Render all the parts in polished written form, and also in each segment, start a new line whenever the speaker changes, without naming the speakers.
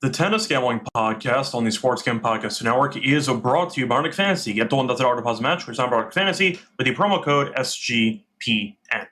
The Tennis Gambling Podcast on the Sports Gambling Podcast Network is brought to you by Arctic Fantasy. Get the $1 deposit match with Arctic Fantasy with the promo code SGPN.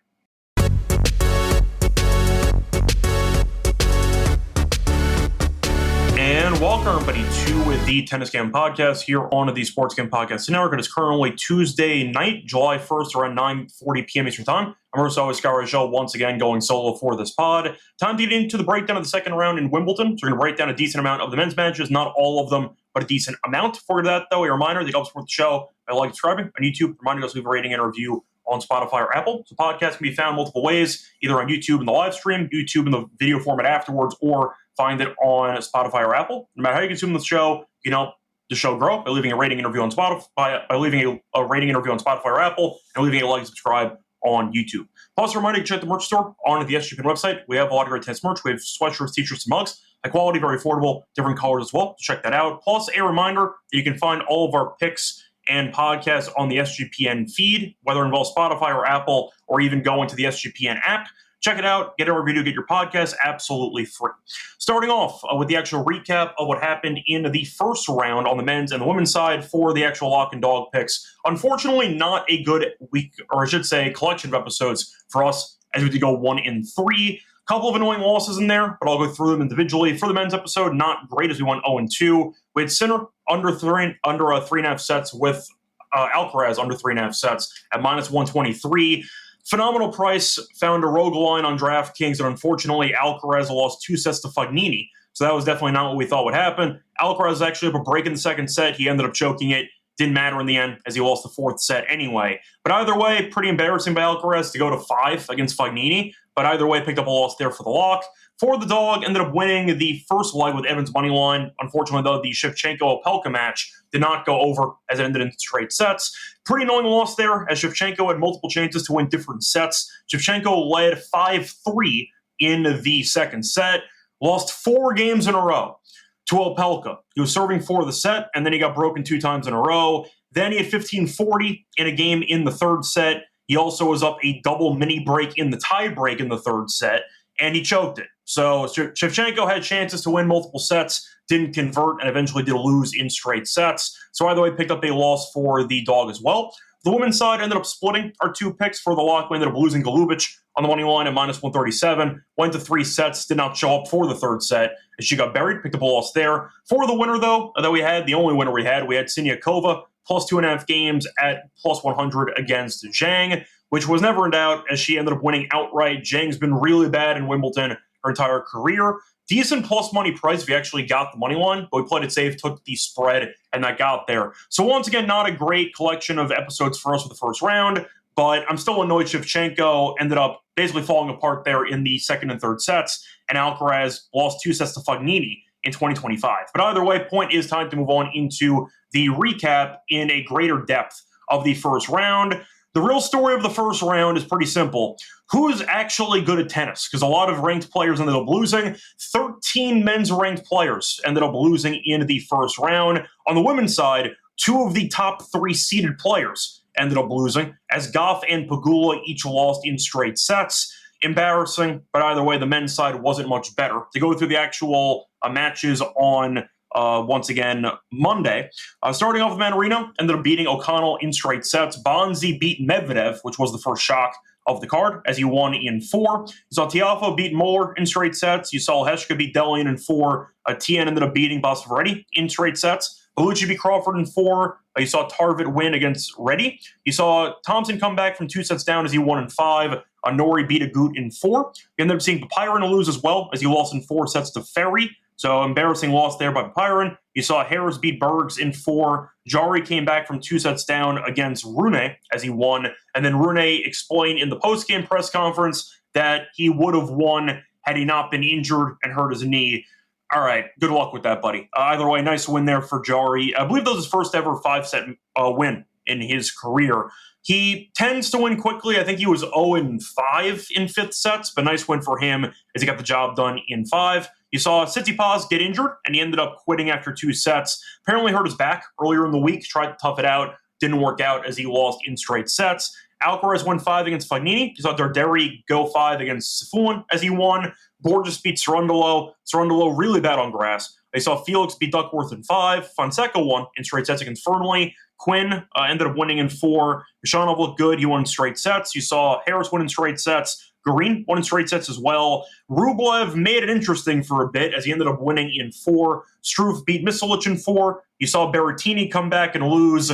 And welcome everybody to the Tennis Gambling Podcast here on the Sports Gambling Podcast Network. It is currently Tuesday night, July 1st, around 9:40 p.m. Eastern Time. I'm always Reichel, once again going solo for this pod. Time to get into the breakdown of the second round in Wimbledon. So we're going to break down a decent amount of the men's matches, not all of them, but a decent amount. For that, though, a reminder that helps support the show by like subscribing on YouTube, reminding us to leave a rating and a review on Spotify or Apple. So podcasts can be found multiple ways, either on YouTube in the live stream, YouTube in the video format afterwards, or find it on Spotify or Apple. No matter how you consume the show, you can help the show grow by leaving a rating and review on Spotify, by leaving a rating and review on Spotify or Apple, and leaving a like and subscribe on YouTube. Plus, a reminder to check the merch store on the SGPN website. We have a lot of great tennis merch. We have sweatshirts, t-shirts, and mugs. High quality, very affordable, different colors as well. Check that out. Plus, a reminder that you can find all of our picks and podcasts on the SGPN feed, whether it involves Spotify or Apple, or even go into the SGPN app. Check it out. Get a review to get your podcast absolutely free. Starting off with the actual recap of what happened in the first round on the men's and the women's side for the actual lock and dog picks. Unfortunately, not a good week, or I should say collection of episodes for us, as we did go 1 in 3. A couple of annoying losses in there, but I'll go through them individually. For the men's episode, not great as we went 0 and 2. We had Sinner under 3.5 sets with Alcaraz under 3.5 sets at minus 123. Phenomenal price, found a rogue line on DraftKings, and unfortunately, Alcaraz lost 2 sets to Fognini. So that was definitely not what we thought would happen. Alcaraz actually up a break in the second set. He ended up choking it. Didn't matter in the end, as he lost the 4th set anyway. But either way, pretty embarrassing by Alcaraz to go to 5 against Fognini. But either way, picked up a loss there for the lock. For the dog, ended up winning the first leg with Evans' money line. Unfortunately, though, the Shevchenko-Opelka match did not go over as it ended in straight sets. Pretty annoying loss there, as Shevchenko had multiple chances to win different sets. Shevchenko led 5-3 in the second set, lost 4 games in a row to Opelka. He was serving for the set, and then he got broken 2 times in a row. Then he had 15-40 in a game in the third set. He also was up a double mini break in the tie break in the third set, and he choked it. So Shevchenko had chances to win multiple sets, didn't convert, and eventually did lose in straight sets. So either way, picked up a loss for the dog as well. The women's side ended up splitting our 2 picks. For the lock, we ended up losing Golubic on the money line at minus 137. Went to 3 sets, did not show up for the third set as she got buried. Picked up a loss there. For the winner, though, that we had, the only winner we had Siniakova, plus 2.5 games at plus 100 against Zhang, which was never in doubt as she ended up winning outright. Zhang's been really bad in Wimbledon her entire career. Decent plus money price if you actually got the money line, but we played it safe, took the spread, and that got there. So once again, not a great collection of episodes for us with the first round, but I'm still annoyed Shevchenko ended up basically falling apart there in the second and third sets, and Alcaraz lost 2 sets to Fognini in 2025. But either way, point is time to move on into the recap in a greater depth of the first round. The real story of the first round is pretty simple. Who is actually good at tennis? Because a lot of ranked players ended up losing. 13 men's ranked players ended up losing in the first round. On the women's side, 2 of the top 3 seeded players ended up losing, as Goff and Pegula each lost in straight sets. Embarrassing, but either way, the men's side wasn't much better. To go through the actual matches on once again, Monday. Starting off with Manarino, ended up beating O'Connell in straight sets. Bonzi beat Medvedev, which was the first shock of the card, as he won in 4. You saw Tiafoe beat Muller in straight sets. You saw Heshka beat Delian in 4. Tien ended up beating Bosvaretti in straight sets. Bellucci beat Crawford in 4. You saw Tarvit win against Reddy. You saw Thompson come back from 2 sets down as he won in 5. Nori beat Agut in 4. You ended up seeing Papirin lose as well, as he lost in 4 sets to Ferry. So embarrassing loss there by Papirin. You saw Harris beat Bergs in 4. Jari came back from 2 sets down against Rune as he won. And then Rune explained in the post-game press conference that he would have won had he not been injured and hurt his knee. All right, good luck with that, buddy. Either way, nice win there for Jari. I believe that was his first ever 5-set win in his career. He tends to win quickly. I think he was 0-5 in 5th sets, but nice win for him as he got the job done in 5. You saw Tsitsipas get injured, and he ended up quitting after 2 sets. Apparently hurt his back earlier in the week, tried to tough it out, didn't work out as he lost in straight sets. Alcaraz won 5 against Fognini. You saw Darderi go 5 against Sifun as he won. Borges beat Cerundolo. Cerundolo really bad on grass. They saw Felix beat Duckworth in 5. Fonseca won in straight sets against Fernley. Quinn ended up winning in 4. Khachanov looked good. He won in straight sets. You saw Harris win in straight sets. Garin won in straight sets as well. Rublev made it interesting for a bit as he ended up winning in 4. Struff beat Misalic in 4. You saw Berrettini come back and lose.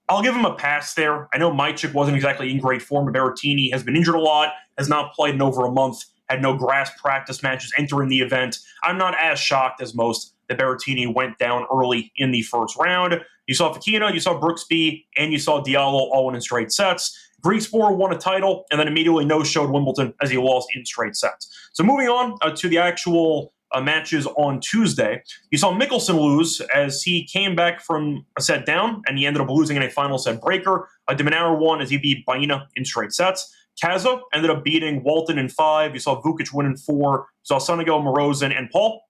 I'll give him a pass there. I know Majcik wasn't exactly in great form, but Berrettini has been injured a lot, has not played in over a month, had no grass practice matches entering the event. I'm not as shocked as most that Berrettini went down early in the first round. You saw Fekina, you saw Brooksby, and you saw Diallo all win in straight sets. Griekspoor won a title and then immediately no-showed Wimbledon as he lost in straight sets. So moving on to the actual matches on Tuesday, you saw Mickelson lose as he came back from a set down and he ended up losing in a final set breaker. De Minaur won as he beat Baena in straight sets. Kaza ended up beating Walton in 5. You saw Vukic win in 4. You saw Sonego, Morozin, and Paul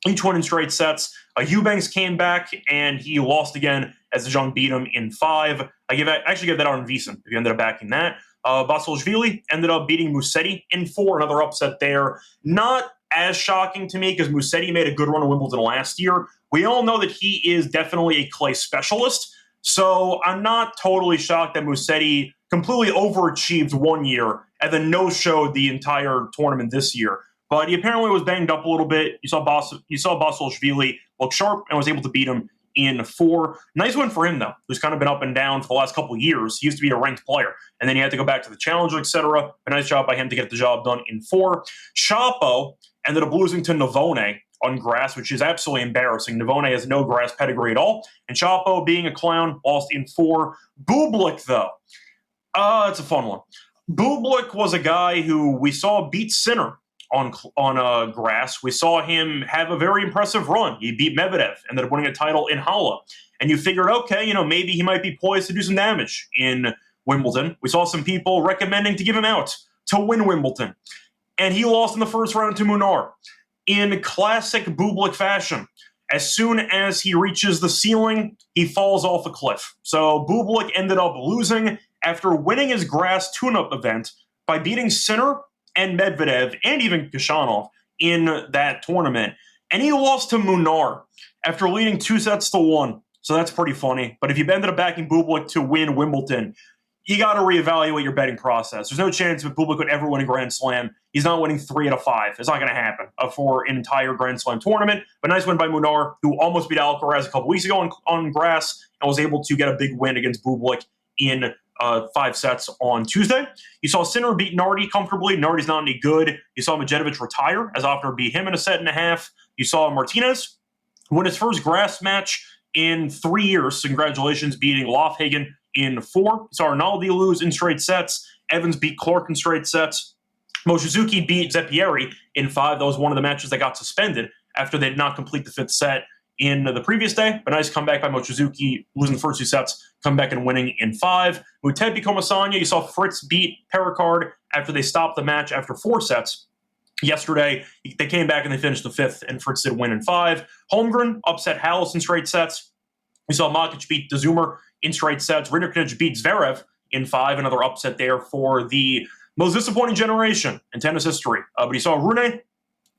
each won in straight sets. Eubanks came back and he lost again as DeJong beat him in 5. I actually give that out on VSiN if you ended up backing that. Basilashvili ended up beating Musetti in 4, another upset there. Not as shocking to me because Musetti made a good run at Wimbledon last year. We all know that he is definitely a clay specialist, so I'm not totally shocked that Musetti completely overachieved one year and then no-showed the entire tournament this year. But he apparently was banged up a little bit. You saw Basilashvili look sharp and was able to beat him in 4. Nice win for him, though, who's kind of been up and down for the last couple of years. He used to be a ranked player, and then he had to go back to the Challenger, etc. A nice job by him to get the job done in 4. Chapo ended up losing to Navone on grass, which is absolutely embarrassing. Navone has no grass pedigree at all, and Chapo, being a clown, lost in 4. Bublik, though, it's a fun one. Bublik was a guy who we saw beat Sinner on grass. We saw him have a very impressive run. He beat Medvedev, ended up winning a title in Halle. And you figured, okay, maybe he might be poised to do some damage in Wimbledon. We saw some people recommending to give him out to win Wimbledon. And he lost in the first round to Munar. In classic Bublik fashion, as soon as he reaches the ceiling, he falls off a cliff. So Bublik ended up losing after winning his grass tune-up event by beating Sinner and Medvedev and even Khachanov in that tournament. And he lost to Munar after leading 2-1. So that's pretty funny. But if you ended up backing Bublik to win Wimbledon, you got to reevaluate your betting process. There's no chance that Bublik could ever win a Grand Slam. He's not winning 3 out of 5. It's not going to happen for an entire Grand Slam tournament. But nice win by Munar, who almost beat Alcaraz a couple weeks ago on grass and was able to get a big win against Bublik in 5 sets on Tuesday. You saw Sinner beat Nardi comfortably. Nardi's not any good. You saw Medvedev retire as Offner beat him in a set and a half. You saw Martinez win his first grass match in 3 years. Congratulations, beating Lofhagen in 4. You saw Rinaldi lose in straight sets. Evans beat Clark in straight sets. Mochizuki beat Zeppieri in 5. That was one of the matches that got suspended after they did not complete the 5th set in the previous day. But nice comeback by Mochizuki, losing the first 2 sets, come back and winning in 5. Muted beat Comasagna. You saw Fritz beat Perricard after they stopped the match after 4 sets. Yesterday, they came back and they finished the 5th, and Fritz did win in 5. Holmgren upset Hallis in straight sets. You saw Makic beat De Zoomer in straight sets. Rinderknech beat Zverev in 5, another upset there for the most disappointing generation in tennis history. But you saw Rune,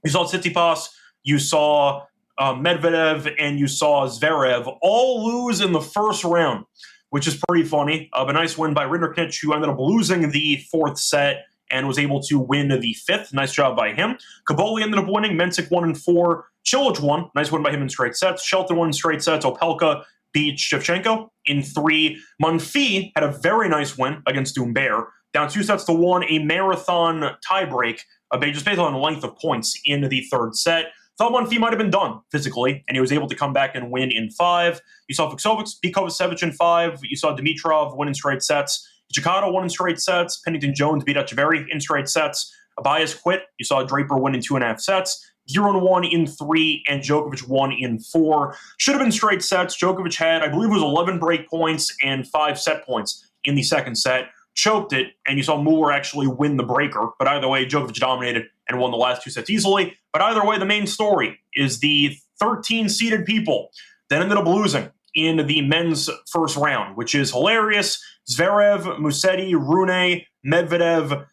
you saw Tsitsipas, you saw Medvedev, and you saw Zverev all lose in the first round, which is pretty funny. A nice win by Rinderknech, who ended up losing the 4th set and was able to win the 5th. Nice job by him. Kaboli ended up winning. Mensik won in 4. Cilic won. Nice win by him in straight sets. Shelton won in straight sets. Opelka beat Shevchenko in 3. Monfils had a very nice win against Humbert. Down 2-1, a marathon tiebreak, just based on length of points in the 3rd set. Thought Monfils might have been done physically, and he was able to come back and win in 5. You saw Fuxovic beat Kovacevic in 5. You saw Dimitrov win in straight sets. Chikata won in straight sets. Pennington-Jones beat Echeverry in straight sets. Abias quit. You saw Draper win in 2.5 sets. Giron won in 3, and Djokovic won in 4. Should have been straight sets. Djokovic had, I believe it was 11 break points and 5 set points in the 2nd set. Choked it, and you saw Muller actually win the breaker. But either way, Djokovic dominated and won the last 2 sets easily. But either way, the main story is the 13 seeded people that ended up losing in the men's first round, which is hilarious. Zverev, Musetti, Rune, Medvedev,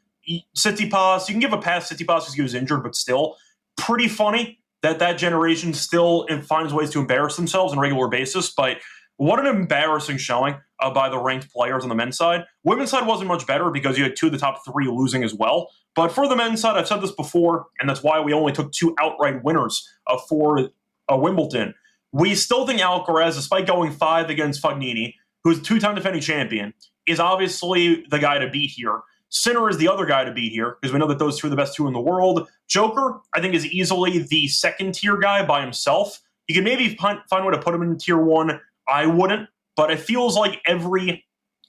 Tsitsipas. You can give a pass to Tsitsipas because he was injured, but still pretty funny that generation still finds ways to embarrass themselves on a regular basis. But what an embarrassing showing by the ranked players on the men's side. Women's side wasn't much better because you had 2 of the top 3 losing as well. But for the men's side, I've said this before, and that's why we only took 2 outright winners for Wimbledon. We still think Alcaraz, despite going 5 against Fognini, who's a 2-time defending champion, is obviously the guy to beat here. Sinner is the other guy to beat here, because we know that those 2 are the best 2 in the world. Joker, I think, is easily the second-tier guy by himself. You can maybe find a way to put him in Tier 1. I wouldn't, but it feels like every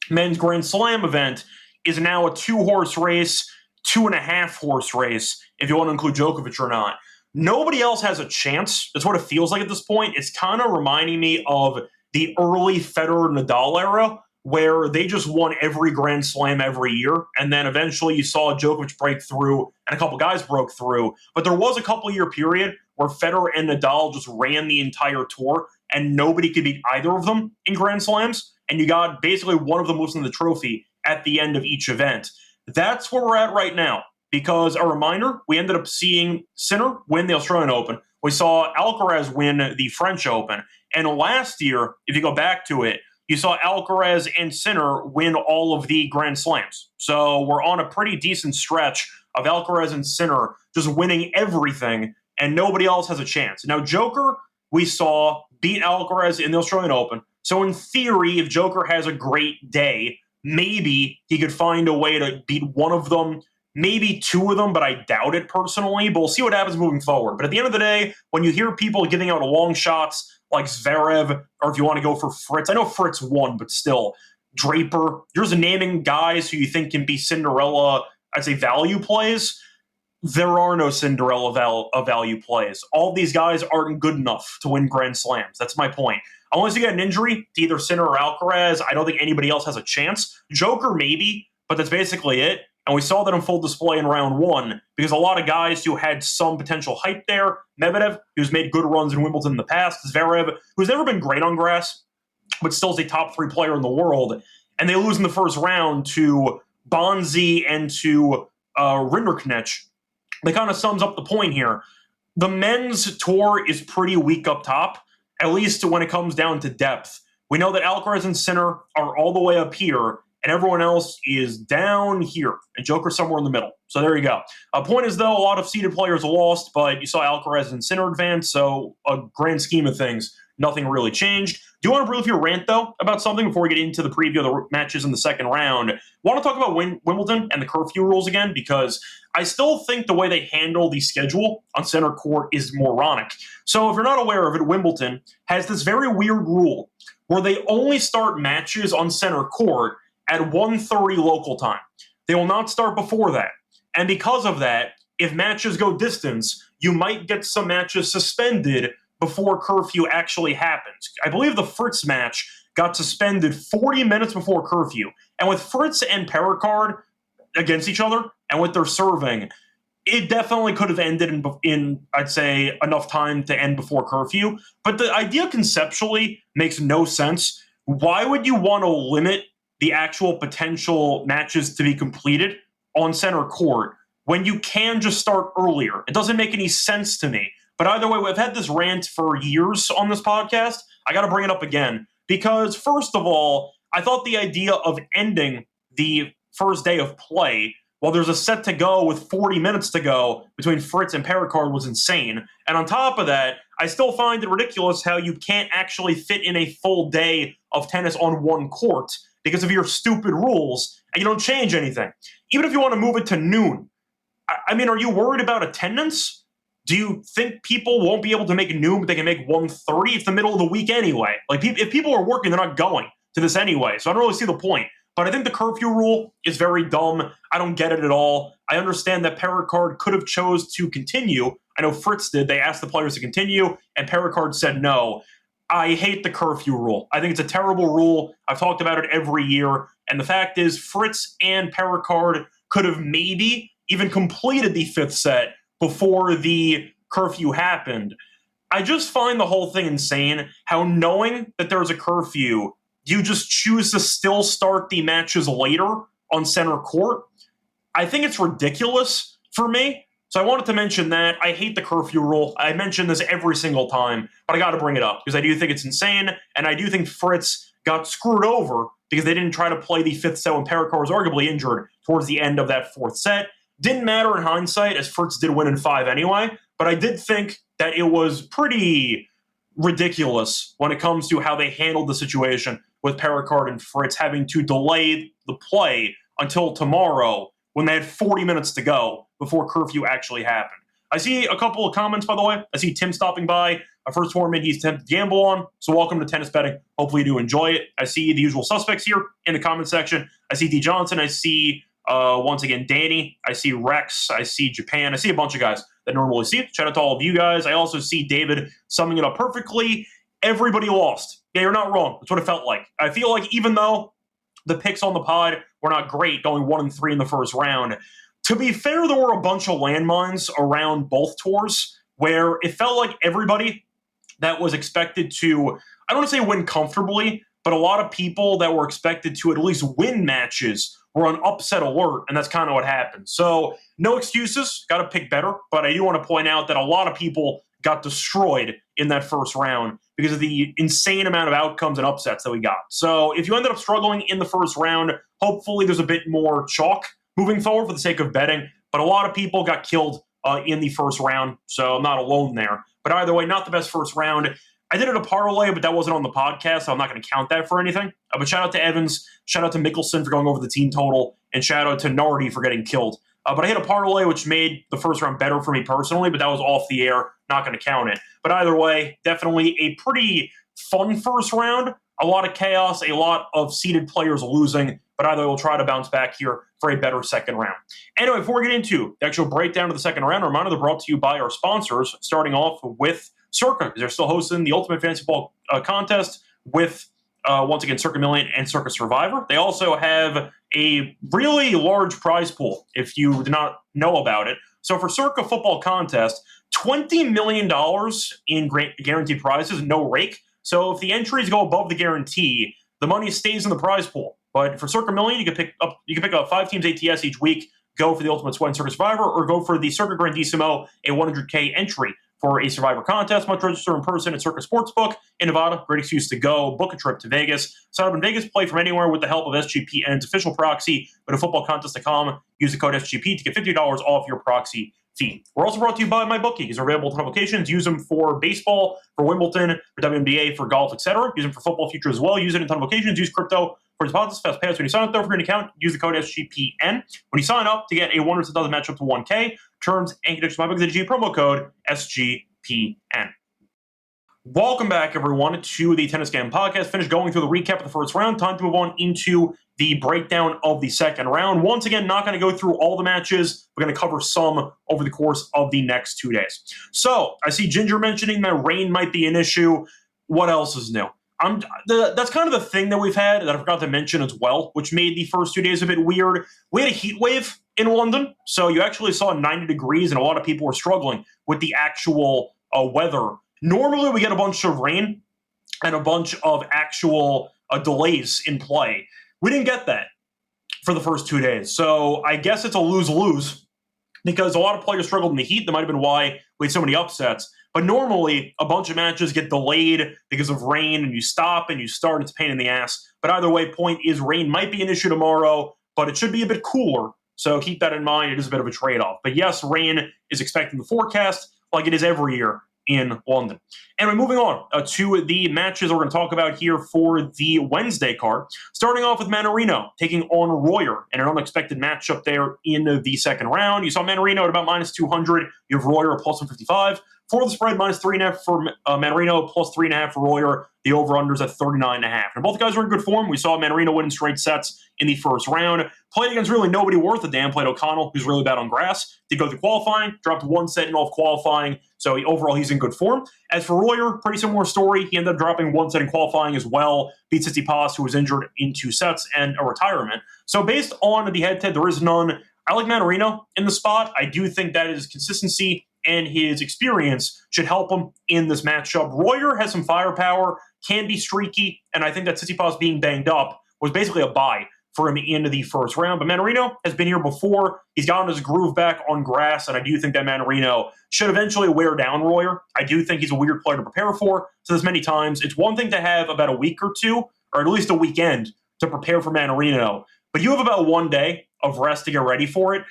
men's Grand Slam event is now a 2-horse race, 2.5-horse race, if you want to include Djokovic or not. Nobody else has a chance. That's what it feels like at this point. It's kind of reminding me of the early Federer-Nadal era, where they just won every Grand Slam every year, and then eventually you saw Djokovic break through, and a couple guys broke through. But there was a couple-year period where Federer and Nadal just ran the entire tour, and nobody could beat either of them in Grand Slams, and you got basically one of them losing the trophy at the end of each event. That's where we're at right now, because a reminder, we ended up seeing Sinner win the Australian Open. We saw Alcaraz win the French Open. And last year, if you go back to it, you saw Alcaraz and Sinner win all of the Grand Slams. So we're on a pretty decent stretch of Alcaraz and Sinner just winning everything, and nobody else has a chance. Now, Joker, we saw beat Alcaraz in the Australian Open. So in theory, if Joker has a great day, maybe he could find a way to beat one of them, maybe 2 of them, but I doubt it personally. But we'll see what happens moving forward. But at the end of the day, when you hear people giving out long shots like Zverev, or if you want to go for Fritz, I know Fritz won, but still, Draper, you're just naming guys who you think can be Cinderella, I'd say, value plays. There are no Cinderella value plays. All these guys aren't good enough to win Grand Slams. That's my point. Unless you get an injury to either Sinner or Alcaraz, I don't think anybody else has a chance. Joker, maybe, but that's basically it. And we saw that on full display in round 1 because a lot of guys who had some potential hype there, Medvedev, who's made good runs in Wimbledon in the past, Zverev, who's never been great on grass, but still is a top 3 player in the world, and they lose in the first round to Bonzi and to Rinderknecht. That kind of sums up the point here. The men's tour is pretty weak up top, at least when it comes down to depth. We know that Alcaraz and Sinner are all the way up here, and everyone else is down here, and Joker's somewhere in the middle. So there you go. Point is, though, a lot of seeded players lost, but you saw Alcaraz and Sinner advance, so a grand scheme of things, nothing really changed. Do you want to briefly rant, though, about something before we get into the preview of the matches in the second round? Want to talk about Wimbledon and the curfew rules again, because I still think the way they handle the schedule on center court is moronic. So if you're not aware of it, Wimbledon has this very weird rule where they only start matches on center court at 1:30 local time. They will not start before that. And because of that, if matches go distance, you might get some matches suspended before curfew actually happens. I believe the Fritz match got suspended 40 minutes before curfew. And with Fritz and Perricard against each other, and with their serving, it definitely could have ended in, I'd say, enough time to end before curfew. But the idea conceptually makes no sense. Why would you want to limit the actual potential matches to be completed on center court when you can just start earlier? It doesn't make any sense to me. But either way, we've had this rant for years on this podcast. I got to bring it up again because, first of all, I thought the idea of ending the first day of play while there's a set to go with 40 minutes to go between Fritz and Perricard was insane. And on top of that, I still find it ridiculous how you can't actually fit in a full day of tennis on one court because of your stupid rules, and you don't change anything. Even if you want to move it to noon. I mean, are you worried about attendance? Do you think people won't be able to make noon, but they can make 1:30? It's the middle of the week anyway. Like, if people are working, they're not going to this anyway. So I don't really see the point. But I think the curfew rule is very dumb. I don't get it at all. I understand that Perricard could have chose to continue. I know Fritz did. They asked the players to continue, and Perricard said no. I hate the curfew rule. I think it's a terrible rule. I've talked about it every year. And the fact is, Fritz and Perricard could have maybe even completed the fifth set before the curfew happened. I just find the whole thing insane, how knowing that there's a curfew, you just choose to still start the matches later on center court. I think it's ridiculous for me. So I wanted to mention that. I hate the curfew rule. I mention this every single time, but I got to bring it up because I do think it's insane, and I do think Fritz got screwed over because they didn't try to play the fifth set when Perricard was arguably injured towards the end of that fourth set. Didn't matter in hindsight, as Fritz did win in 5 anyway, but I did think that it was pretty ridiculous when it comes to how they handled the situation with Perricard and Fritz having to delay the play until tomorrow when they had 40 minutes to go before curfew actually happened. I see a couple of comments, by the way. I see Tim stopping by. Our first tournament he's attempted to gamble on, so welcome to tennis betting. Hopefully you do enjoy it. I see the usual suspects here in the comment section. I see D. Johnson. I see, once again, Danny. I see Rex. I see Japan. I see a bunch of guys that normally see it. Shout out to all of you guys. I also see David summing it up perfectly. Everybody lost. Yeah, you're not wrong. That's what it felt like. I feel like even though the picks on the pod were not great, going 1-3 in the first round, to be fair, there were a bunch of landmines around both tours where it felt like everybody that was expected to, I don't want to say win comfortably, but a lot of people that were expected to at least win matches were on upset alert, and that's kind of what happened. So no excuses, got to pick better, but I do want to point out that a lot of people got destroyed in that first round because of the insane amount of outcomes and upsets that we got. So if you ended up struggling in the first round, hopefully there's a bit more chalk moving forward for the sake of betting, but a lot of people got killed in the first round, so I'm not alone there. But either way, not the best first round. I did it a parlay, but that wasn't on the podcast, so I'm not going to count that for anything. But shout out to Evans, shout out to Mickelson for going over the team total, and shout out to Nardi for getting killed. But I hit a parlay, which made the first round better for me personally, but that was off the air, not going to count it. But either way, definitely a pretty fun first round. A lot of chaos, a lot of seeded players losing, but either way, we'll try to bounce back here for a better second round. Anyway, before we get into the actual breakdown of the second round, a reminder they're brought to you by our sponsors, starting off with Circa, because they're still hosting the Ultimate Fantasy Football contest with, once again, Circa Million and Circa Survivor. They also have a really large prize pool, if you did not know about it. So for Circa Football Contest, $20 million in guaranteed prizes, no rake. So if the entries go above the guarantee, the money stays in the prize pool. But for Circa Million, you can pick up 5 teams ATS each week, go for the Ultimate Sweat and Circa Survivor, or go for the Circa Grandissimo, a 100K entry for a Survivor contest. Must register in person at Circa Sportsbook in Nevada. Great excuse to go. Book a trip to Vegas. Sign up in Vegas. Play from anywhere with the help of SGPN's official proxy. Go to footballcontest.com. Use the code SGP to get $50 off your proxy fee. We're also brought to you by MyBookie. These are available to locations. Use them for baseball, for Wimbledon, for WNBA, for golf, etc. Use them for football futures as well. Use it in a ton of locations. Use crypto for deposits, fast payouts. When you sign up, though, for an account, use the code SGPN. When you sign up to get a $100 match up to 1K, terms and conditions. MyBookie, the promo code SGPN. Welcome back, everyone, to the Tennis Game Podcast. Finished going through the recap of the first round. Time to move on into the breakdown of the second round. Once again, not going to go through all the matches. We're going to cover some over the course of the next 2 days. So I see Ginger mentioning that rain might be an issue. What else is new? That's kind of the thing that we've had that I forgot to mention as well, which made the first 2 days a bit weird. We had a heat wave in London, so you actually saw 90 degrees, and a lot of people were struggling with the actual weather. Normally, we get a bunch of rain and a bunch of actual delays in play. We didn't get that for the first 2 days, so I guess it's a lose-lose because a lot of players struggled in the heat. That might have been why we had so many upsets. But normally, a bunch of matches get delayed because of rain, and you stop and you start. It's a pain in the ass. But either way, point is rain might be an issue tomorrow, but it should be a bit cooler. So keep that in mind. It is a bit of a trade-off. But yes, rain is expected in the forecast like it is every year in London. Anyway, moving on to the matches we're going to talk about here for the Wednesday card. Starting off with Mannarino taking on Royer in an unexpected matchup there in the second round. You saw Mannarino at about minus 200. You have Royer at plus 155. For the spread, minus 3.5 for Mannarino, plus 3.5 for Royer. The over-unders at 39.5. And both guys are in good form. We saw Mannarino winning straight sets in the first round. Played against really nobody worth a damn. Played O'Connell, who's really bad on grass. Did go through qualifying, dropped one set in off qualifying. So overall, he's in good form. As for Royer, pretty similar story. He ended up dropping one set in qualifying as well. Beat Tsitsipas, who was injured in 2 sets, and a retirement. So based on the head-to-head, there is none. I like Mannarino in the spot. I do think that his consistency and his experience should help him in this matchup. Royer has some firepower, can be streaky, and I think that Tsitsipas being banged up was basically a bye for him into the first round. But Mannarino has been here before. He's gotten his groove back on grass, and I do think that Mannarino should eventually wear down Royer. I do think he's a weird player to prepare for. So there's many times. It's one thing to have about a week or two, or at least a weekend, to prepare for Mannarino. But you have about 1 day of rest to get ready for it.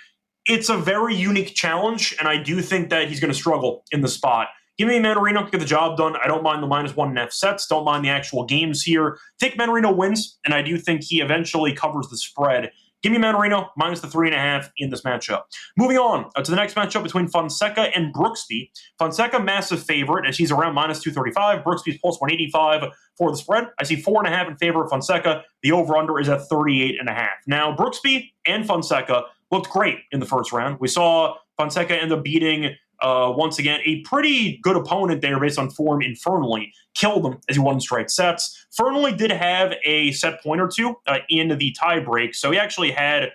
It's a very unique challenge, and I do think that he's going to struggle in the spot. Give me Mannarino, get the job done. I don't mind the -1.5 sets. Don't mind the actual games here. Think Mannarino wins, and I do think he eventually covers the spread. Give me Mannarino minus the 3.5 in this matchup. Moving on to the next matchup between Fonseca and Brooksby. Fonseca, massive favorite, as he's around -235. Brooksby's +185 for the spread. I see 4.5 in favor of Fonseca. The over-under is at 38.5. Now, Brooksby and Fonseca looked great in the first round. We saw Fonseca end up beating once again, a pretty good opponent there based on form in Fernley. Killed him as he won straight sets. Fernley did have a set point or two in the tie break, so he actually had,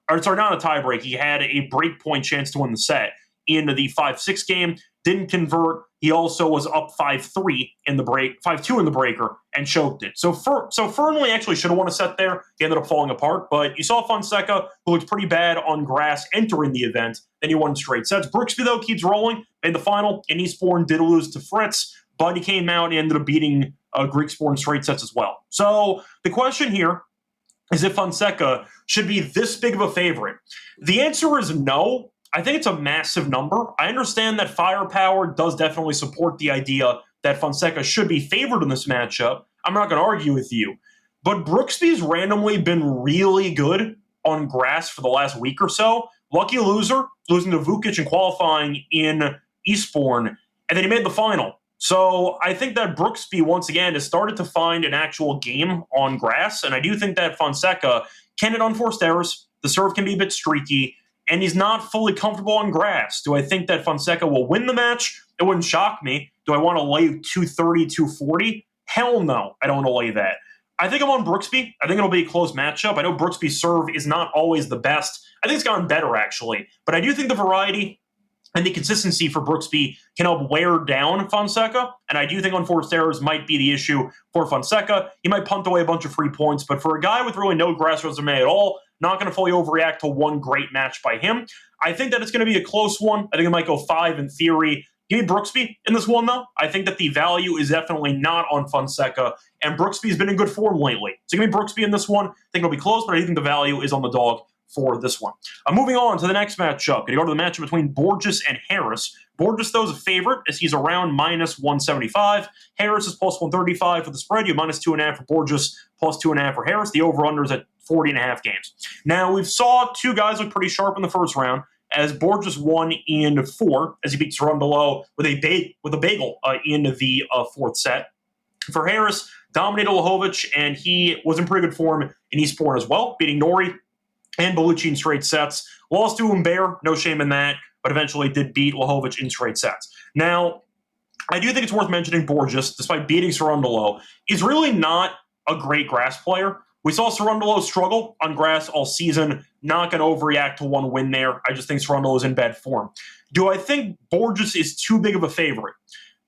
or sorry, not a tie break, he had a break point chance to win the set in the 5-6 game. Didn't convert. He also was up 5-3 in the break, 5-2 in the breaker, and choked it. So Fernley actually should have won a set there. He ended up falling apart. But you saw Fonseca, who looked pretty bad on grass, entering the event. Then he won straight sets. Brooksby, though, keeps rolling. Made the final in Eastbourne, did lose to Fritz, but he came out and ended up beating Greeksport straight sets as well. So the question here is if Fonseca should be this big of a favorite. The answer is no. I think it's a massive number. I understand that firepower does definitely support the idea that Fonseca should be favored in this matchup. I'm not going to argue with you. But Brooksby's randomly been really good on grass for the last week or so. Lucky loser, losing to Vukic in qualifying in Eastbourne, and then he made the final. So I think that Brooksby, once again, has started to find an actual game on grass, and I do think that Fonseca can hit unforced errors. The serve can be a bit streaky, and he's not fully comfortable on grass. Do I think that Fonseca will win the match? It wouldn't shock me. Do I want to lay 230, 240? Hell no, I don't want to lay that. I think I'm on Brooksby. I think it'll be a close matchup. I know Brooksby's serve is not always the best. I think it's gotten better, actually. But I do think the variety and the consistency for Brooksby can help wear down Fonseca. And I do think unforced errors might be the issue for Fonseca. He might punt away a bunch of free points. But for a guy with really no grass resume at all, not going to fully overreact to one great match by him. I think that it's going to be a close one. I think it might go 5 in theory. Give me Brooksby in this one, though. I think that the value is definitely not on Fonseca, and Brooksby's been in good form lately. So give me Brooksby in this one. I think it'll be close, but I think the value is on the dog for this one. Moving on to the next matchup. Going to go to the matchup between Borges and Harris. Borges, though, is a favorite as he's around -175. Harris is +135 for the spread. You have -2.5 for Borges, +2.5 for Harris. The over-under is at 40.5 games. Now, we saw two guys look pretty sharp in the first round, as Borges won in 4 as he beat Cerundolo with a bagel in the fourth set. For Harris, dominated Lajovic, and he was in pretty good form in Eastbourne as well, beating Norrie and Bellucci in straight sets. Lost to Humbert, no shame in that, but eventually did beat Lajovic in straight sets. Now, I do think it's worth mentioning Borges, despite beating Cerundolo, is really not a great grass player. We saw Cerundolo struggle on grass all season. Not going to overreact to one win there. I just think Cerundolo is in bad form. Do I think Borges is too big of a favorite?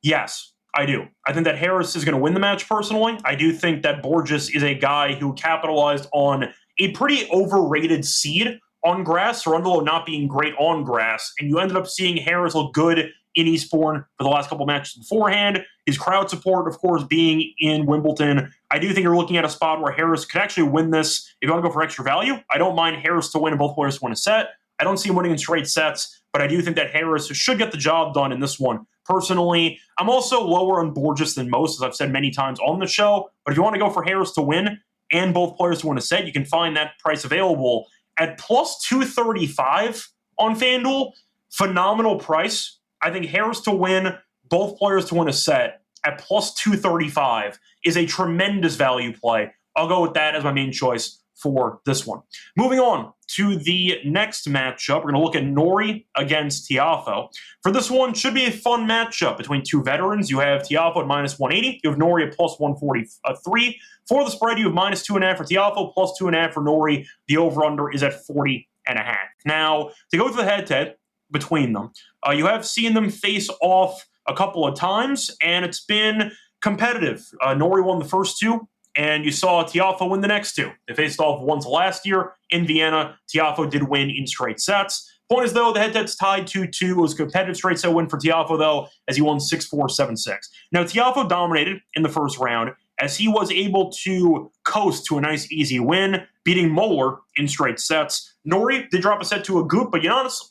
Yes, I do. I think that Harris is going to win the match personally. I do think that Borges is a guy who capitalized on a pretty overrated seed on grass, Cerundolo not being great on grass, and you ended up seeing Harris look good in Eastbourne for the last couple matches beforehand. His crowd support, of course, being in Wimbledon. I do think you're looking at a spot where Harris could actually win this. If you want to go for extra value, I don't mind Harris to win and both players to win a set. I don't see him winning in straight sets, but I do think that Harris should get the job done in this one. Personally, I'm also lower on Borges than most, as I've said many times on the show. But if you want to go for Harris to win and both players to win a set, you can find that price available at +235 on FanDuel. Phenomenal price. I think Harris to win, both players to win a set at +235 is a tremendous value play. I'll go with that as my main choice for this one. Moving on to the next matchup, we're going to look at Norrie against Tiafoe. For this one, should be a fun matchup between two veterans. You have Tiafoe at -180. You have Norrie at +143. For the spread, you have -2.5 for Tiafoe, +2.5 for Norrie. The over-under is at 40.5. Now, to go to the head-to-head, between them. You have seen them face off a couple of times, and it's been competitive. Norrie won the first two, and you saw Tiafoe win the next two. They faced off once last year in Vienna. Tiafoe did win in straight sets. Point is, though, the head-to-head's tied 2-2. It was a competitive straight set win for Tiafoe, though, as he won 6-4, 7-6. Now, Tiafoe dominated in the first round, as he was able to coast to a nice, easy win, beating Moeller in straight sets. Norrie did drop a set to Agut, but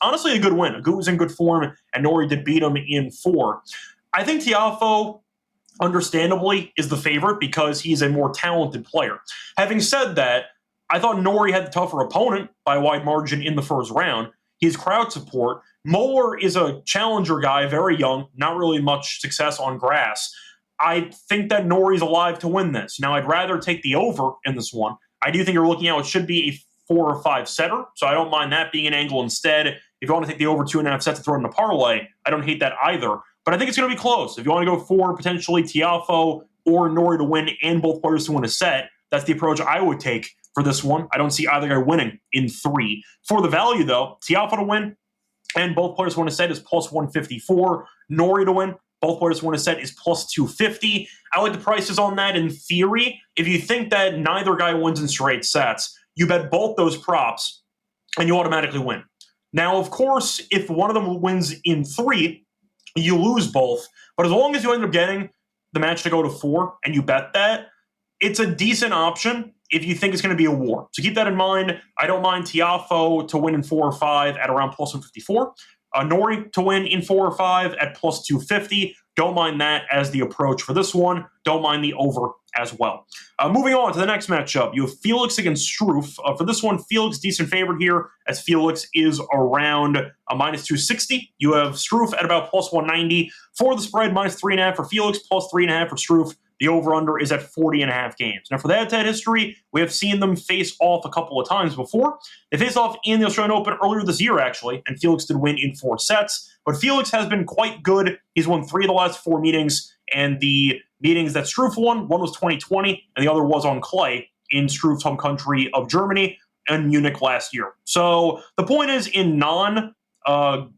honestly, a good win. Agut was in good form, and Norrie did beat him in 4. I think Tiafoe, understandably, is the favorite because he's a more talented player. Having said that, I thought Norrie had the tougher opponent by a wide margin in the first round. His crowd support. Moeller is a challenger guy, very young, not really much success on grass. I think that Norrie's alive to win this. Now, I'd rather take the over in this one. I do think you're looking at what should be a 4 or 5 setter, so I don't mind that being an angle instead. If you want to take the over 2.5 sets to throw it in a parlay, I don't hate that either. But I think it's going to be close. If you want to go for potentially Tiafoe or Norrie to win and both players to win a set, that's the approach I would take for this one. I don't see either guy winning in 3. For the value, though, Tiafoe to win and both players to win a set is plus 154. Norrie to win, both players to win a set is plus 250. I like the prices on that in theory. If you think that neither guy wins in straight sets, you bet both those props and you automatically win. Now, of course, if one of them wins in 3, you lose both. But as long as you end up getting the match to go to 4 and you bet that, it's a decent option if you think it's going to be a war. So keep that in mind. I don't mind Tiafoe to win in 4 or 5 at around plus 154. Norrie to win in 4 or 5 at plus 250. Don't mind that as the approach for this one. Don't mind the over as well. Moving on to the next matchup, you have Felix against Struff. For this one, Felix decent favorite here, as Felix is around a minus 260. You have Struff at about plus 190. For the spread, minus 3.5 for Felix, plus 3.5 for Struff. The over-under is at 40.5 games. Now, for the head-to-head history, we have seen them face off a couple of times before. They faced off in the Australian Open earlier this year, actually, and Felix did win in 4 sets. But Felix has been quite good. He's won 3 of the last 4 meetings, and the meetings that Struff won, one was 2020, and the other was on clay in Struff's home country of Germany and Munich last year. So the point is, in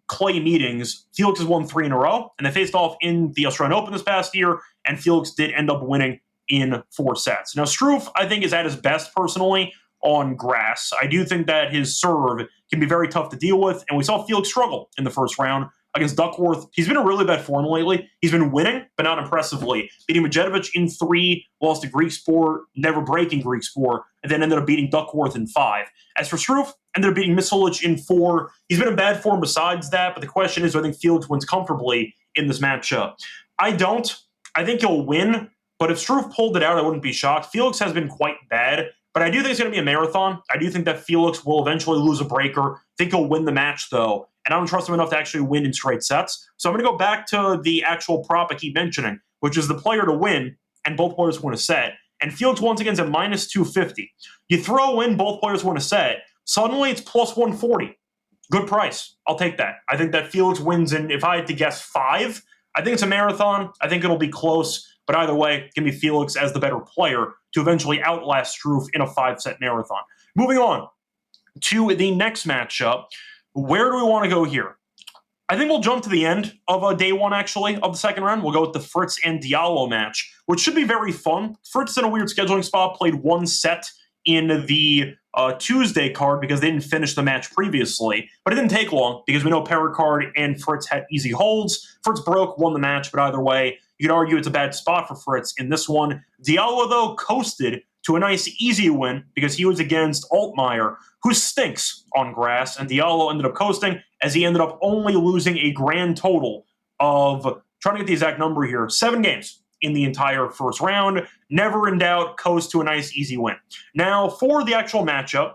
clay meetings, Felix has won 3 in a row, and they faced off in the Australian Open this past year, and Felix did end up winning in 4 sets. Now, Struff, I think, is at his best personally on grass. I do think that his serve can be very tough to deal with, and we saw Felix struggle in the first round against Duckworth. He's been in really bad form lately. He's been winning, but not impressively. Beating Medjedovic in 3, lost to Greek Sport, never breaking Greek Sport, and then ended up beating Duckworth in 5. As for Struff, ended up beating Misolic in 4. He's been in bad form besides that, but the question is, do I think Felix wins comfortably in this matchup? I don't. I think he'll win, but if Struff pulled it out, I wouldn't be shocked. Felix has been quite bad, but I do think it's going to be a marathon. I do think that Felix will eventually lose a breaker. I think he'll win the match, though, and I don't trust him enough to actually win in straight sets. So I'm going to go back to the actual prop I keep mentioning, which is the player to win, and both players win a set. And Felix once again is at minus 250. You throw in both players win a set, suddenly it's plus 140. Good price. I'll take that. I think that Felix wins in, if I had to guess, 5. I think it's a marathon. I think it'll be close. But either way, give me Felix as the better player to eventually outlast Struff in a 5-set marathon. Moving on to the next matchup. Where do we want to go here? I think we'll jump to the end of day 1, actually, of the second round. We'll go with the Fritz and Diallo match, which should be very fun. Fritz in a weird scheduling spot, played 1 set in the Tuesday card because they didn't finish the match previously. But it didn't take long because we know Perricard and Fritz had easy holds. Fritz broke, won the match, but either way, you could argue it's a bad spot for Fritz in this one. Diallo, though, coasted to a nice easy win because he was against Altmaier, who stinks on grass, and Diallo ended up coasting as he ended up only losing a grand total of, trying to get the exact number here, 7 games in the entire first round. Never in doubt, coast to a nice easy win. Now, for the actual matchup,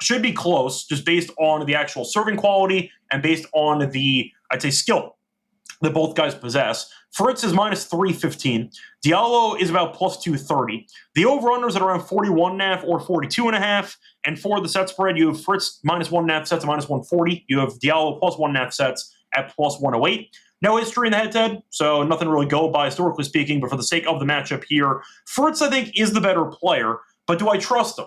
should be close just based on the actual serving quality and based on the, I'd say, skill that both guys possess. Fritz is minus 315. Diallo is about plus 230. The over-under is at around 41.5 or 42.5. And for the set spread, you have Fritz minus 1.5 sets at minus 140. You have Diallo plus 1.5 sets at plus 108. No history in the head-to-head, so nothing to really go by historically speaking, but for the sake of the matchup here, Fritz, I think, is the better player, but do I trust him?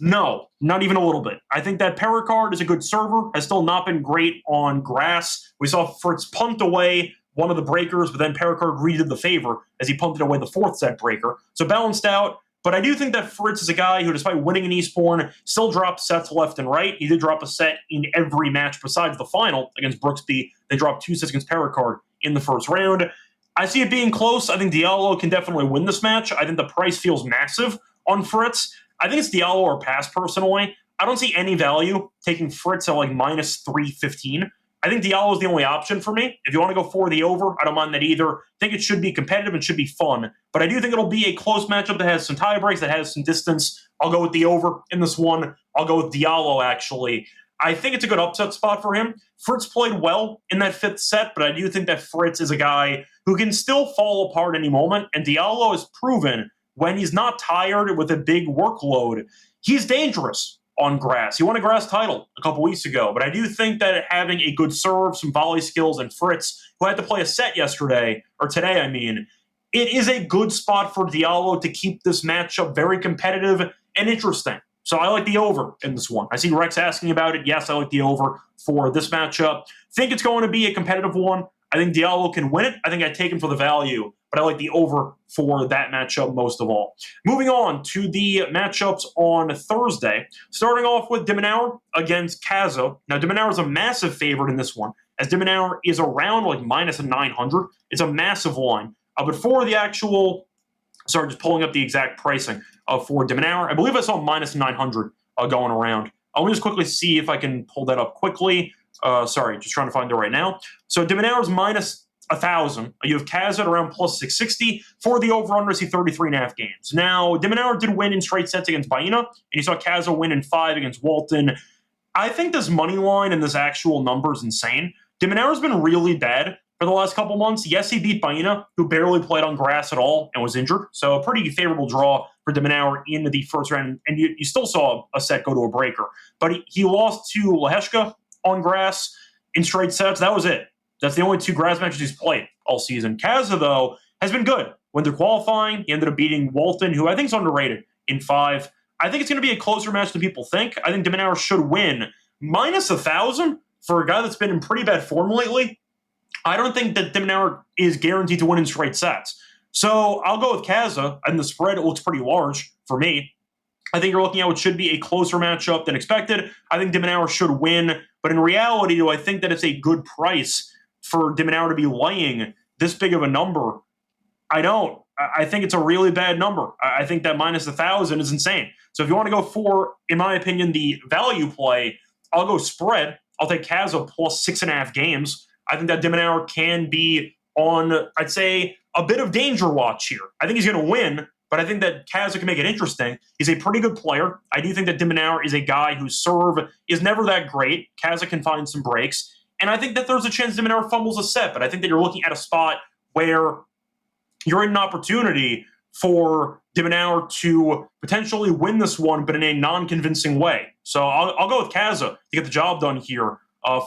No, not even a little bit. I think that Pericard is a good server, has still not been great on grass. We saw Fritz punt away one of the breakers, but then Pericard redid the favor as he punted away the fourth set breaker. So balanced out. But I do think that Fritz is a guy who, despite winning in Eastbourne, still drops sets left and right. He did drop a set in every match besides the final against Brooksby. They dropped 2 sets against Pericard in the first round. I see it being close. I think Diallo can definitely win this match. I think the price feels massive on Fritz. I think it's Diallo or pass, personally. I don't see any value taking Fritz at like minus 315. I think Diallo is the only option for me. If you want to go for the over, I don't mind that either. I think it should be competitive and should be fun. But I do think it'll be a close matchup that has some tie breaks, that has some distance. I'll go with the over in this one. I'll go with Diallo, actually. I think it's a good upset spot for him. Fritz played well in that 5th set, but I do think that Fritz is a guy who can still fall apart any moment. And Diallo has proven when he's not tired with a big workload, he's dangerous on grass. He won a grass title a couple weeks ago, but I do think that having a good serve, some volley skills, and Fritz, who had to play a set yesterday, or today, I mean, it is a good spot for Diallo to keep this matchup very competitive and interesting. So I like the over in this one. I see Rex asking about it. Yes, I like the over for this matchup. Think it's going to be a competitive one. I think Diallo can win it. I think I'd take him for the value, but I like the over for that matchup most of all. Moving on to the matchups on Thursday, starting off with de Minaur against Kaza. Now, de Minaur is a massive favorite in this one, as de Minaur is around like minus a 900. It's a massive line. But for the actual, just pulling up the exact pricing for de Minaur, I believe I saw minus 900 going around. Let me just quickly see if I can pull that up quickly. Just trying to find it right now. So de Minaur is minus 1,000. You have Kaz at around plus 660. For the over-under, I see 33.5 games. Now, de Minaur did win in straight sets against Baena, and you saw Kaz win in 5 against Walton. I think this money line and this actual number is insane. De Minaur has been really bad for the last couple months. Yes, he beat Baena, who barely played on grass at all and was injured. So a pretty favorable draw for de Minaur in the first round. And you still saw a set go to a breaker. But he lost to Leheshka on grass in straight sets. That was it. That's the only 2 grass matches he's played all season. Kaza, though, has been good. When they're qualifying, he ended up beating Walton, who I think is underrated, in 5. I think it's going to be a closer match than people think. I think de Minaur should win. Minus 1,000 for a guy that's been in pretty bad form lately. I don't think that de Minaur is guaranteed to win in straight sets. So I'll go with Kaza, and the spread looks pretty large for me. I think you're looking at what should be a closer matchup than expected. I think de Minaur should win, but in reality, do I think that it's a good price for de Minaur to be laying this big of a number? I don't. I think it's a really bad number. I think that minus 1,000 is insane. So if you want to go for, in my opinion, the value play, I'll go spread. I'll take Kaza plus 6.5 games. I think that de Minaur can be on, I'd say, a bit of danger watch here. I think he's going to win, but I think that Kaza can make it interesting. He's a pretty good player. I do think that de Minaur is a guy whose serve is never that great. Kaza can find some breaks. And I think that there's a chance de Minaur fumbles a set, but I think that you're looking at a spot where you're in an opportunity for de Minaur to potentially win this one, but in a non-convincing way. So I'll go with Kaza to get the job done here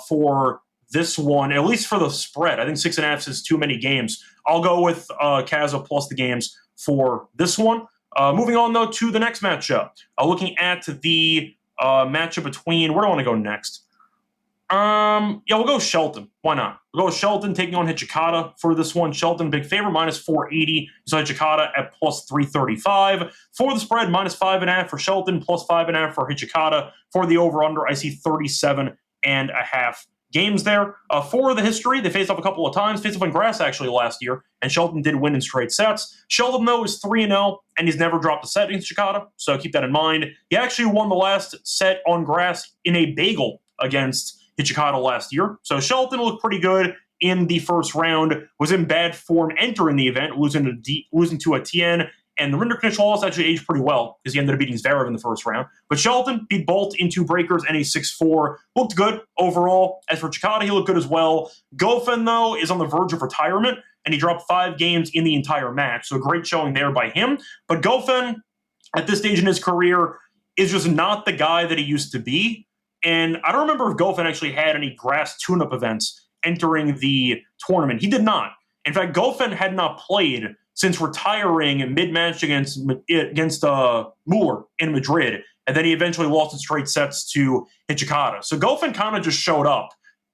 for this one, at least for the spread. I think 6.5 is too many games. I'll go with Kaza plus the games for this one. Moving on, though, to the next matchup. Looking at the matchup between, where do I want to go next? We'll go Shelton. Why not? We'll go with Shelton taking on Hijikata for this one. Shelton, big favorite, minus 480. So Hijikata at plus 335. For the spread, minus 5.5 for Shelton, plus 5.5 for Hijikata. For the over-under, I see 37.5 games there. For the history, they faced off a couple of times. Faced off on grass, actually, last year, and Shelton did win in straight sets. Shelton, though, is 3-0, and he's never dropped a set against Hijikata, so keep that in mind. He actually won the last set on grass in a bagel against Hijikata last year. So Shelton looked pretty good in the first round, was in bad form entering the event, losing to Etienne, and the Rinder Knitschall actually aged pretty well because he ended up beating Zverev in the first round. But Shelton beat Bolt in 2 breakers and a 6-4. Looked good overall. As for Hijikata, he looked good as well. Goffin, though, is on the verge of retirement, and he dropped 5 games in the entire match. So a great showing there by him. But Goffin, at this stage in his career, is just not the guy that he used to be. And I don't remember if Goffin actually had any grass tune-up events entering the tournament. He did not. In fact, Goffin had not played since retiring mid-match against Muller in Madrid and then he eventually lost in straight sets to Hijikata. So Goffin kind of just showed up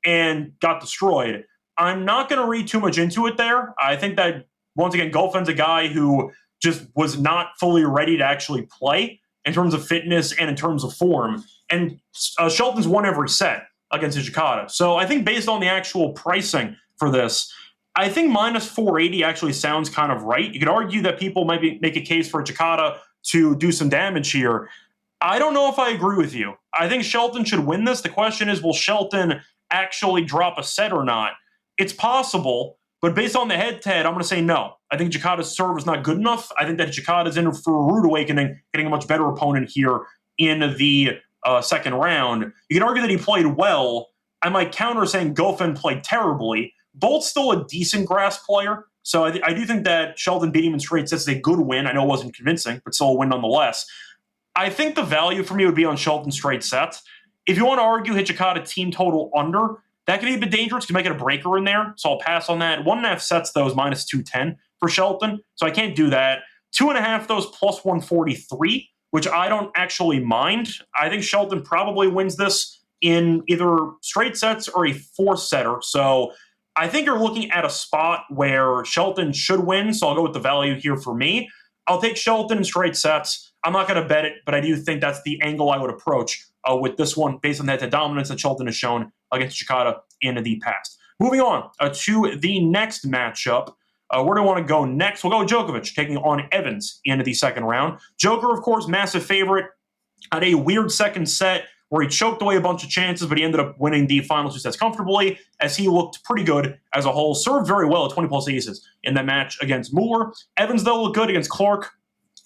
and got destroyed. I'm not going to read too much into it there. I think that, once again, Goffin's a guy who just was not fully ready to actually play in terms of fitness and in terms of form. And Shelton's won every set against Hijikata. So I think based on the actual pricing for this, I think minus 480 actually sounds kind of right. You could argue that people might make a case for Hijikata to do some damage here. I don't know if I agree with you. I think Shelton should win this. The question is, will Shelton actually drop a set or not? It's possible, but based on the head-to-head, I'm going to say no. I think Hijikata's serve is not good enough. I think that Hijikata's in for a rude awakening, getting a much better opponent here in the second round. You can argue that he played well. I might counter saying Goffin played terribly. Bolt's still a decent grass player, so I do think that Shelton beating him in straight sets is a good win. I know it wasn't convincing, but still a win nonetheless. I think the value for me would be on Shelton straight sets. If you want to argue Hijikata team total under, that could be a bit dangerous. You can make it a breaker in there, so I'll pass on that. 1.5 sets, though, is minus 210 for Shelton, so I can't do that. 2.5, though, is plus 143, which I don't actually mind. I think Shelton probably wins this in either straight sets or a fourth setter, so I think you're looking at a spot where Shelton should win, so I'll go with the value here for me. I'll take Shelton in straight sets. I'm not going to bet it, but I do think that's the angle I would approach with this one, based on the dominance that Shelton has shown against Hijikata in the past. Moving on to the next matchup. Where do I want to go next? We'll go with Djokovic taking on Evans in the second round. Joker, of course, massive favorite. Had a weird second set where he choked away a bunch of chances, but he ended up winning the final two sets comfortably, as he looked pretty good as a whole. Served very well at 20-plus aces in that match against Mueller. Evans, though, looked good against Clark.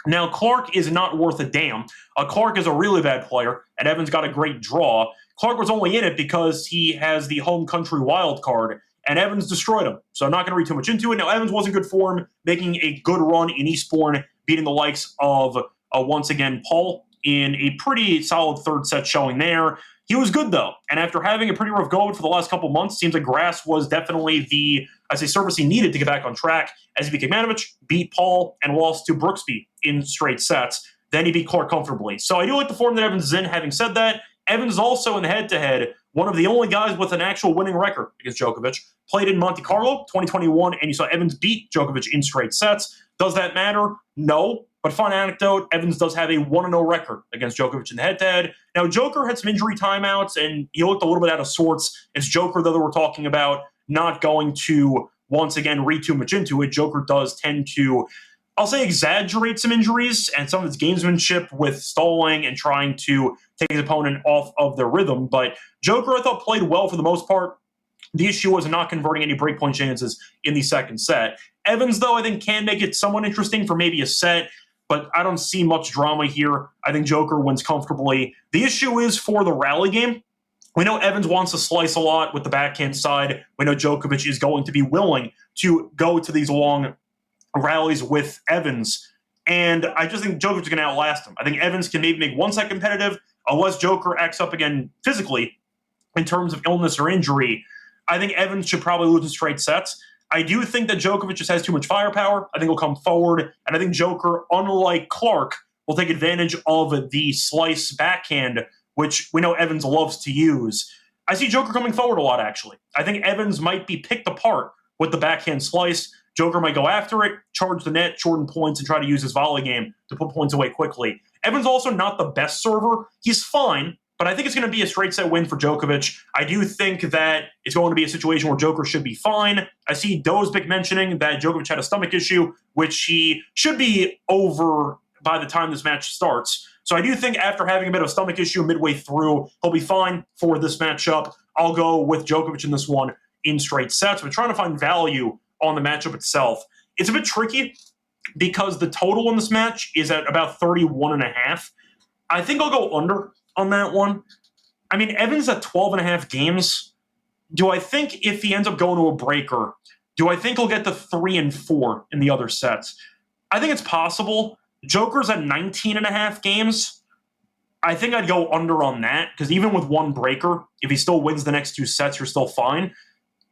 Now, Clark is not worth a damn. Clark is a really bad player, and Evans got a great draw. Clark was only in it because he has the home country wild card, and Evans destroyed him. So I'm not going to read too much into it. Now, Evans was in good form, making a good run in Eastbourne, beating the likes of, once again, Paul in a pretty solid third set showing there. He was good, though, and after having a pretty rough go for the last couple months, seems like grass was definitely the, service he needed to get back on track, as he beat Kecmanovic, beat Paul, and lost to Brooksby in straight sets. Then he beat Clark comfortably. So I do like the form that Evans is in. Having said that, Evans is also in the head-to-head one of the only guys with an actual winning record against Djokovic. Played in Monte Carlo 2021, and you saw Evans beat Djokovic in straight sets. Does that matter? No. But fun anecdote, Evans does have a 1-0 record against Djokovic in the head-to-head. Now, Joker had some injury timeouts, and he looked a little bit out of sorts. It's Joker, though, that we're talking about, not going to, once again, read too much into it. Joker does tend to, I'll say, exaggerate some injuries and some of his gamesmanship with stalling and trying to take his opponent off of their rhythm. But Joker, I thought, played well for the most part. The issue was not converting any breakpoint chances in the second set. Evans, though, I think can make it somewhat interesting for maybe a set, but I don't see much drama here. I think Joker wins comfortably. The issue is for the rally game. We know Evans wants to slice a lot with the backhand side. We know Djokovic is going to be willing to go to these long rallies with Evans. And I just think Djokovic is going to outlast him. I think Evans can maybe make one set competitive, unless Joker acts up again physically in terms of illness or injury. I think Evans should probably lose in straight sets. I do think that Djokovic just has too much firepower. I think he'll come forward, and I think Joker, unlike Clark, will take advantage of the slice backhand, which we know Evans loves to use. I see Joker coming forward a lot, actually. I think Evans might be picked apart with the backhand slice. Joker might go after it, charge the net, shorten points, and try to use his volley game to put points away quickly. Evans also not the best server. He's fine, but I think it's going to be a straight set win for Djokovic. I do think that it's going to be a situation where Joker should be fine. I see Dozbik mentioning that Djokovic had a stomach issue, which he should be over by the time this match starts. So I do think after having a bit of a stomach issue midway through, he'll be fine for this matchup. I'll go with Djokovic in this one in straight sets. But trying to find value on the matchup itself, it's a bit tricky because the total in this match is at about 31.5. I think I'll go under on that one. I mean, Evans at 12.5 games. Do I think if he ends up going to a breaker, do I think he'll get to 3 and 4 in the other sets? I think it's possible. Joker's at 19.5 games. I think I'd go under on that, because even with one breaker, if he still wins the next 2 sets, you're still fine.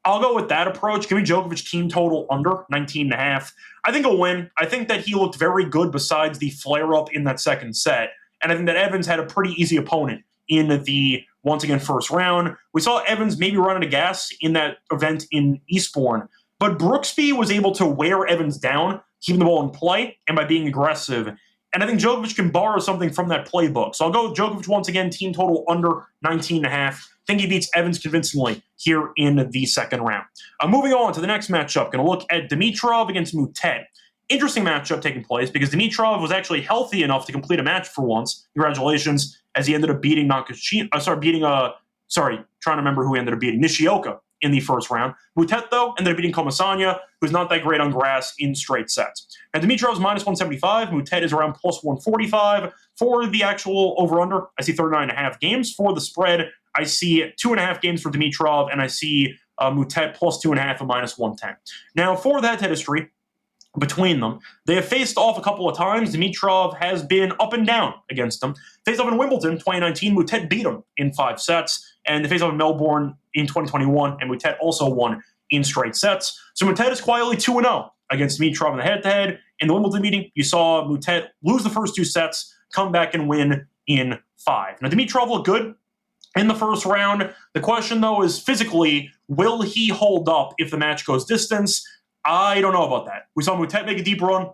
I'll go with that approach. Give me Djokovic team total under 19.5. I think he'll win. I think that he looked very good besides the flare-up in that second set. and I think that Evans had a pretty easy opponent in the, once again, first round. We saw Evans maybe run out of gas in that event in Eastbourne, but Brooksby was able to wear Evans down, keeping the ball in play, and by being aggressive. And I think Djokovic can borrow something from that playbook. So I'll go with Djokovic once again, team total under 19.5. I think he beats Evans convincingly here in the second round. Moving on to the next matchup, going to look at Dimitrov against Mutet. Interesting matchup taking place because Dimitrov was actually healthy enough to complete a match for once. Congratulations, as he ended up beating trying to remember who he ended up beating. Nishioka in the first round. Mutet, though, ended up beating Comasagna, who's not that great on grass in straight sets. Now, Dimitrov's minus 175. Mutet is around plus 145. For the actual over-under, I see 39.5 games. For the spread, I see 2.5 games for Dimitrov, and I see Mutet plus 2.5 at minus 110. Now, for that history between them, they have faced off a couple of times. Dimitrov has been up and down against them. Faced off in Wimbledon 2019, Mutet beat him in 5 sets. And they faced off in Melbourne in 2021, and Mutet also won in straight sets. So Mutet is quietly 2-0 against Dimitrov in the head-to-head. In the Wimbledon meeting, you saw Mutet lose the first 2 sets, come back and win in 5. Now, Dimitrov looked good in the first round. The question, though, is physically, will he hold up if the match goes distance? I don't know about that. We saw Mutet make a deep run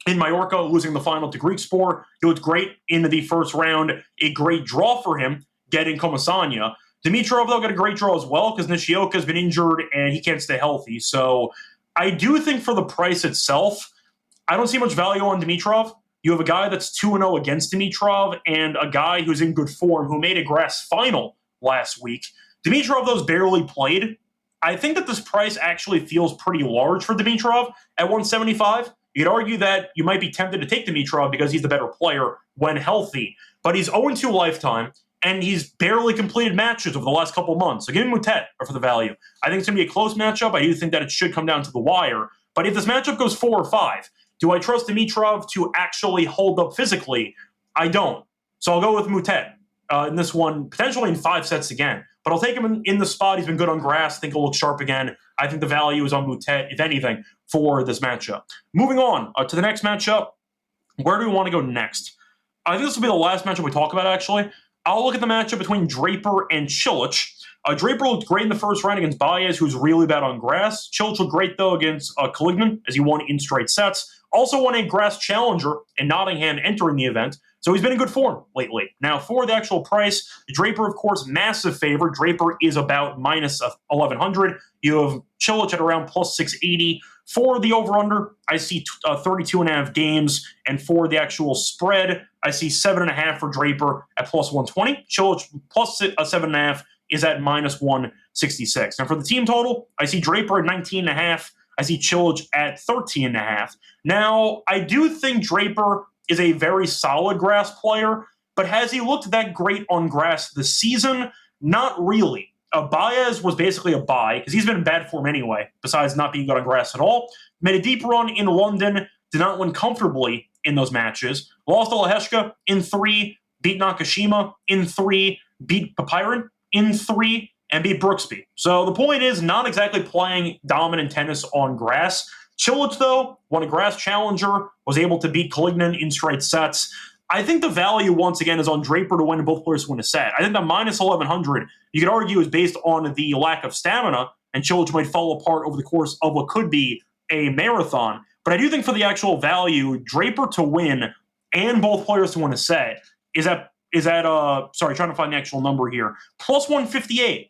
in Mallorca, losing the final to Griekspoor. He looked great in the first round. A great draw for him, getting Comasagna. Dimitrov, though, got a great draw as well because Nishioka has been injured and he can't stay healthy. So I do think for the price itself, I don't see much value on Dimitrov. You have a guy that's 2-0 against Dimitrov and a guy who's in good form who made a grass final last week. Dimitrov, though, barely played. I think that this price actually feels pretty large for Dimitrov at 175. You could argue that you might be tempted to take Dimitrov because he's the better player when healthy, but he's 0-2 lifetime, and he's barely completed matches over the last couple months. So give him Mutet for the value. I think it's going to be a close matchup. I do think that it should come down to the wire. But if this matchup goes 4 or 5, do I trust Dimitrov to actually hold up physically? I don't. So I'll go with Mutet in this one, potentially in 5 sets again. But I'll take him in the spot. He's been good on grass. I think he'll look sharp again. I think the value is on Mutet, if anything, for this matchup. Moving on to the next matchup. Where do we want to go next? I think this will be the last matchup we talk about, actually. I'll look at the matchup between Draper and Cilic. Draper looked great in the first round against Baez, who's really bad on grass. Cilic looked great, though, against Calignan, as he won in straight sets. Also won a grass challenger in Nottingham entering the event, so he's been in good form lately. Now, for the actual price, Draper, of course, massive favorite. Draper is about minus 1,100. You have Cilic at around plus 680. For the over-under, I see 32.5 games, and for the actual spread, I see 7.5 for Draper at plus 120. Cilic plus 7.5 is at minus 166. Now, for the team total, I see Draper at 19.5. I see Cilic at 13.5. Now, I do think Draper is a very solid grass player, but has he looked that great on grass this season? Not really. Baez was basically a buy because he's been in bad form anyway, besides not being good on grass at all. Made a deep run in London, did not win comfortably in those matches. Lost to Leheshka in 3, beat Nakashima in 3, beat Papirin in 3, and beat Brooksby. So the point is, not exactly playing dominant tennis on grass. Cilic, though, won a grass challenger, was able to beat Calignan in straight sets. I think the value, once again, is on Draper to win and both players to win a set. I think the minus 1,100, you could argue, is based on the lack of stamina, and Cilic might fall apart over the course of what could be a marathon. But I do think for the actual value, Draper to win and both players to win a set is at trying to find the actual number here, plus 158.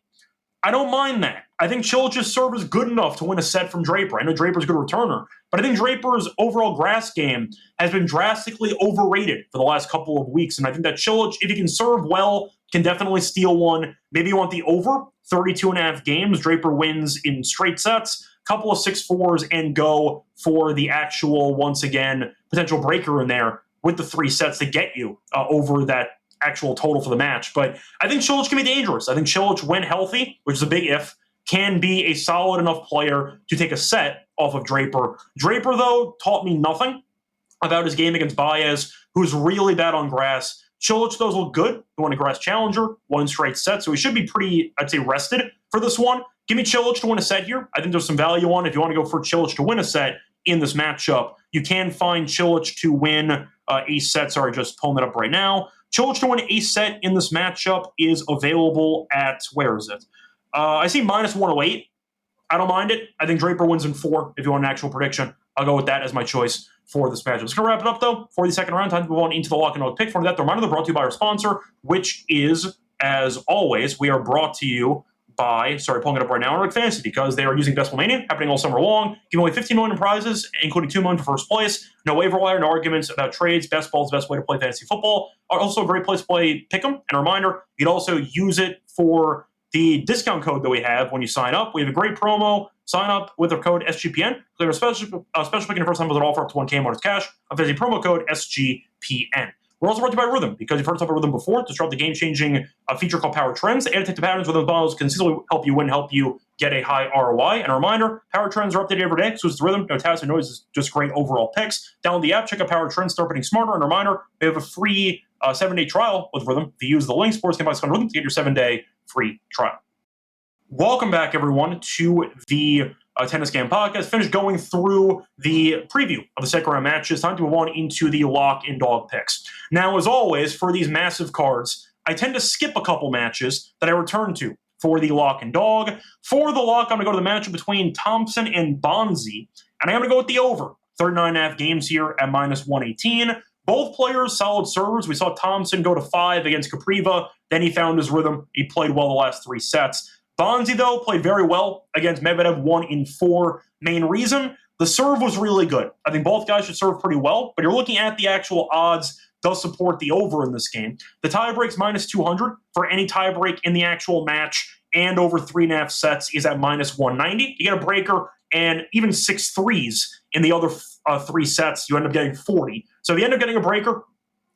I don't mind that. I think Cilic's serve is good enough to win a set from Draper. I know Draper's a good returner, but I think Draper's overall grass game has been drastically overrated for the last couple of weeks. And I think that Cilic, if he can serve well, can definitely steal one. Maybe you want the over 32.5 games. Draper wins in straight sets, couple of 6-4s, and go for the actual, once again, potential breaker in there with the 3 sets to get you over that actual total for the match. But I think Cilic can be dangerous. I think Cilic, when healthy, which is a big if, can be a solid enough player to take a set off of Draper. Draper, though, taught me nothing about his game against Baez, who's really bad on grass. Cilic, though, look good. He won a grass challenger, won in straight set, so he should be pretty, I'd say, rested for this one. Give me Cilic to win a set here. I think there's some value on if you want to go for Cilic to win a set in this matchup. You can find Cilic to win ace set. Sorry, just pulling it up right now. Cilic to win ace set in this matchup is available at, where is it? I see minus 108. I don't mind it. I think Draper wins in 4 if you want an actual prediction. I'll go with that as my choice for this matchup. Just going to wrap it up, though, for the second round. Time to move on into the lock and load pick. For that, the reminder, they're brought to you by our sponsor, which is, as always, we are brought to you by, pulling it up right now, Rick Fantasy, because they are using Decimal Mania, happening all summer long, giving away 15 million in prizes, including 2 million for first place. No waiver wire, no arguments about trades. Best ball is the best way to play fantasy football. Also a great place to play Pick'em. And a reminder, you can also use it for the discount code that we have when you sign up. We have a great promo. Sign up with our code SGPN. Clear a special pick in your first time with an offer up to 1K bonus cash. A fantasy promo code SGPN. We're also brought to you by Rhythm, because you've heard about Rhythm before. To start the game-changing feature called Power Trends. The annotate the patterns within the models consistently help you win, help you get a high ROI. And a reminder, Power Trends are updated every day, so it's Rhythm, no tabs, no noise, just great overall picks. Download the app, check out Power Trends, start getting smarter. And a reminder, we have a free 7-day trial with Rhythm. If you use the link, sportsgamble.com Rhythm, to get your 7-day free trial. Welcome back, everyone, to the Tennis Game Podcast. Finished going through the preview of the second round matches. Time to move on into the lock and dog picks. Now, as always, for these massive cards, I tend to skip a couple matches that I return to for the lock and dog. For the lock, I'm going to go to the matchup between Thompson and Bonzi, and I'm going to go with the over. 39.5 games here at minus 118. Both players solid servers. We saw Thompson go to 5 against Capriva. Then he found his rhythm. He played well the last 3 sets. Bonzi, though, played very well against Medvedev, 1 in 4. Main reason, the serve was really good. I think both guys should serve pretty well, but you're looking at the actual odds does support the over in this game. The tiebreak's minus 200 for any tiebreak in the actual match, and over 3.5 sets is at minus 190. You get a breaker and even 6 threes in the other 3 sets, you end up getting 40. So if you end up getting a breaker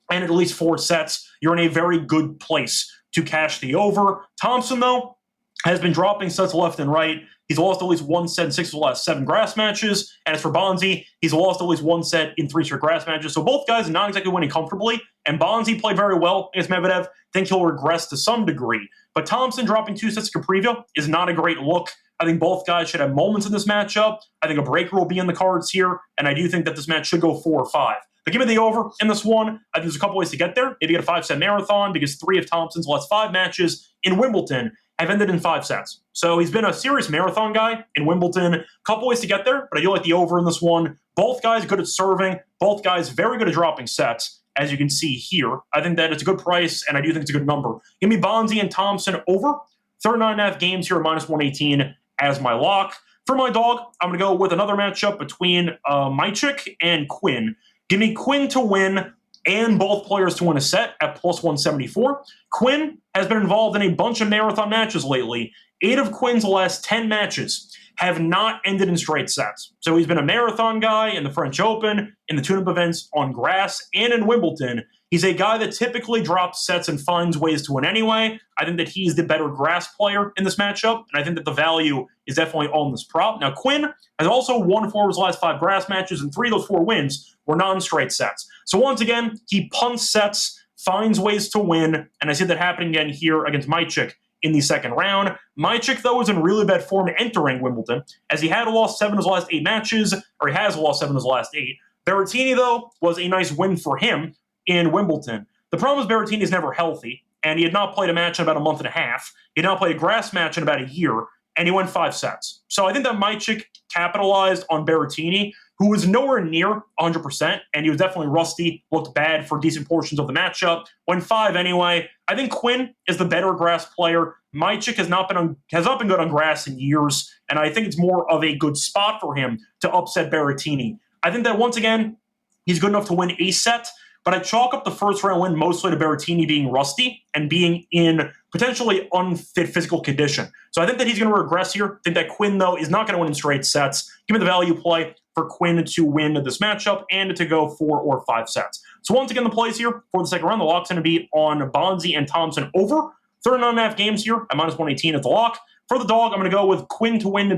and at least 4 sets, you're in a very good place to cash the over. Thompson, though, has been dropping sets left and right. He's lost at least 1 set in 6 of the last 7 grass matches. And as for Bonzi, he's lost at least 1 set in 3 straight grass matches. So both guys are not exactly winning comfortably. And Bonzi played very well against Medvedev. Think he'll regress to some degree. But Thompson dropping 2 sets to Capriva is not a great look. I think both guys should have moments in this matchup. I think a breaker will be in the cards here. And I do think that this match should go 4 or 5. But give me the over in this one. I think there's a couple ways to get there. Maybe get a 5-set marathon, because 3 of Thompson's last 5 matches in Wimbledon have ended in 5 sets. So he's been a serious marathon guy in Wimbledon. Couple ways to get there, but I do like the over in this one. Both guys good at serving. Both guys very good at dropping sets, as you can see here. I think that it's a good price, and I do think it's a good number. Give me Bonzi and Thompson over. 39.5 games here at minus 118 as my lock. For my dog, I'm going to go with another matchup between Mychik and Quinn. Give me Quinn to win and both players to win a set at plus 174. Quinn has been involved in a bunch of marathon matches lately. 8 of Quinn's last 10 matches have not ended in straight sets. So he's been a marathon guy in the French Open, in the tune-up events on grass, and in Wimbledon. He's a guy that typically drops sets and finds ways to win anyway. I think that he's the better grass player in this matchup, and I think that the value is definitely on this prop. Now, Quinn has also won 4 of his last 5 grass matches, and 3 of those 4 wins were non-straight sets. So once again, he punts sets, finds ways to win, and I see that happening again here against Mychik in the second round. Mychik, though, is in really bad form entering Wimbledon, as he had lost 7 of his last 8 matches, or he has lost 7 of his last 8. Berrettini, though, was a nice win for him in Wimbledon. The problem is Berrettini is never healthy, and he had not played a match in about a month and a half. He had not played a grass match in about a year, and he went 5 sets. So I think that Mychik capitalized on Berrettini, who was nowhere near 100%, and he was definitely rusty, looked bad for decent portions of the matchup. Went 5 anyway. I think Quinn is the better grass player. Mychik has not been good on grass in years, and I think it's more of a good spot for him to upset Berrettini. I think that once again, he's good enough to win a set, but I chalk up the first round win mostly to Berrettini being rusty and being in potentially unfit physical condition. So I think that he's going to regress here. I think that Quinn, though, is not going to win in straight sets. Give me the value play for Quinn to win this matchup and to go 4 or 5 sets. So once again, the plays here for the second round, the lock's going to be on Bonzi and Thompson over. 39.5 games here at minus 118 at the lock. For the dog, I'm going to go with Quinn to win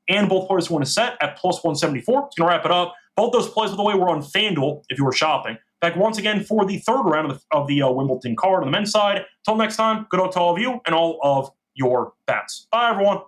and both players to win a set at plus 174. It's going to wrap it up. Both those plays, by the way, were on FanDuel if you were shopping. In fact, once again, for the third round of the Wimbledon card on the men's side. Until next time, good luck to all of you and all of your bets. Bye, everyone.